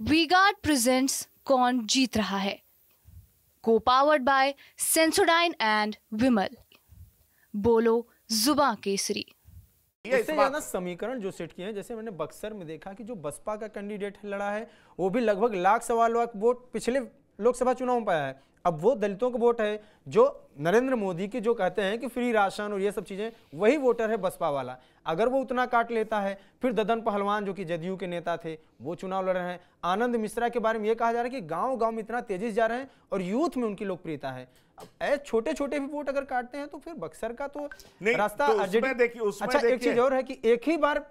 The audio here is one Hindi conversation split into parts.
वी-गार्ड प्रेजेंट्स कौन जीत रहा है, को पावर्ड बाय सेंसोडाइन एंड विमल। बोलो जुबां केसरी। इससे ज्यादा समीकरण जो सेट किए हैं, जैसे मैंने बक्सर में देखा कि जो बसपा का कैंडिडेट लड़ा है वो भी लगभग लाख सवा लाख वोट पिछले लोकसभा चुनाव में पाया है। अब वो दलितों का वोट है जो नरेंद्र मोदी की जो कहते हैं कि फ्री राशन और ये सब चीजें, वही वोटर है बसपा वाला। अगर वो उतना काट लेता है, फिर ददन पहलवान जो कि जदयू के नेता थे वो चुनाव लड़ रहे हैं। आनंद मिश्रा के बारे में ये कहा जा रहा है कि गांव गांव में इतना तेजी से जा रहे हैं और यूथ में उनकी लोकप्रियता है। अब छोटे छोटे भी वोट अगर काटते हैं तो फिर बक्सर का तो रास्ता तो उसमें देखिए। अच्छा, एक चीज और है कि एक ही बार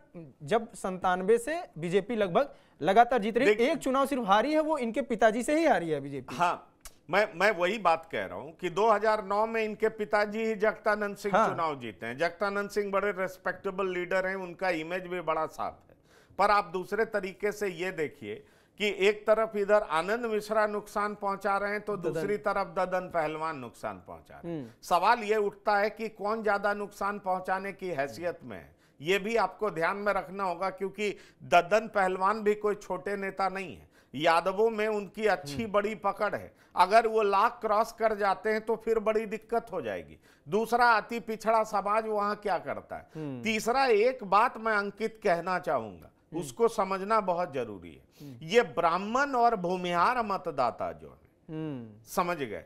जब 97 से बीजेपी लगभग लगातार जीत रही है, एक चुनाव सिर्फ हारी है, वो इनके पिताजी से ही हारी है बीजेपी। हाँ, मैं वही बात कह रहा हूं कि 2009 में इनके पिताजी ही जगतानंद सिंह चुनाव जीते हैं। जगतानंद सिंह बड़े रेस्पेक्टेबल लीडर हैं, उनका इमेज भी बड़ा साफ है। पर आप दूसरे तरीके से ये देखिए कि एक तरफ इधर आनंद मिश्रा नुकसान पहुंचा रहे हैं तो दूसरी तरफ ददन पहलवान नुकसान पहुंचा रहे हैं। सवाल ये उठता है कि कौन ज्यादा नुकसान पहुंचाने की हैसियत में है। ये भी आपको ध्यान में रखना होगा, क्योंकि ददन पहलवान भी कोई छोटे नेता नहीं है। यादवों में उनकी अच्छी बड़ी पकड़ है। अगर वो लाख क्रॉस कर जाते हैं तो फिर बड़ी दिक्कत हो जाएगी। दूसरा, अति पिछड़ा समाज वहां क्या करता है। तीसरा, एक बात मैं अंकित कहना चाहूंगा, उसको समझना बहुत जरूरी है। ये ब्राह्मण और भूमिहार मतदाता जो है, समझ गए,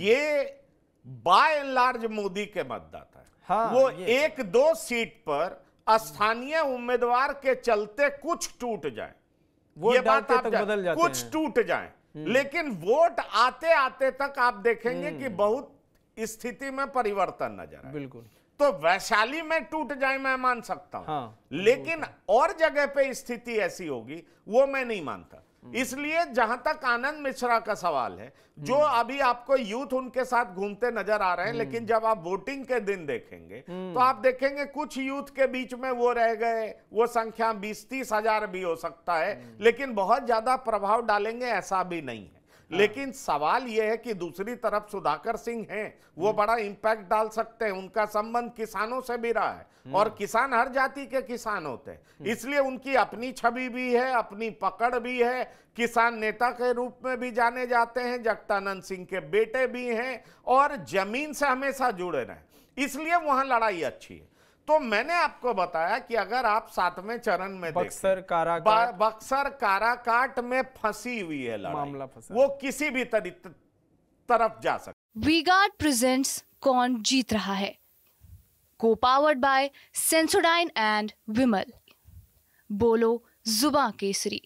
ये बाय एंड लार्ज मोदी के मतदाता है। हाँ, वो एक दो सीट पर स्थानीय उम्मीदवार के चलते कुछ टूट जाए, ये बात आप बदल जाते कुछ हैं। टूट जाए, लेकिन वोट आते आते तक आप देखेंगे कि बहुत स्थिति में परिवर्तन नजर आए। बिल्कुल। तो वैशाली में टूट जाए मैं मान सकता हूं। हाँ, लेकिन और जगह पे स्थिति ऐसी होगी वो मैं नहीं मानता। इसलिए जहां तक आनंद मिश्रा का सवाल है, जो अभी आपको यूथ उनके साथ घूमते नजर आ रहे हैं, लेकिन जब आप वोटिंग के दिन देखेंगे तो आप देखेंगे कुछ यूथ के बीच में वो रह गए। वो संख्या 20-30 हजार भी हो सकता है, लेकिन बहुत ज्यादा प्रभाव डालेंगे ऐसा भी नहीं है। लेकिन सवाल यह है कि दूसरी तरफ सुधाकर सिंह हैं, वो बड़ा इंपैक्ट डाल सकते हैं। उनका संबंध किसानों से भी रहा है और किसान हर जाति के किसान होते हैं, इसलिए उनकी अपनी छवि भी है, अपनी पकड़ भी है। किसान नेता के रूप में भी जाने जाते हैं, जगतानंद सिंह के बेटे भी हैं और जमीन से हमेशा जुड़े रहे, इसलिए वहां लड़ाई अच्छी है। तो मैंने आपको बताया कि अगर आप 7वें चरण में बक्सर काराकाट में फंसी हुई है लड़ाई, मामला फंसा, वो किसी भी तरफ जा सकती। वी-गार्ड प्रेजेंट्स कौन जीत रहा है, को पावर्ड बाय सेंसोडाइन एंड विमल। बोलो जुबां केसरी।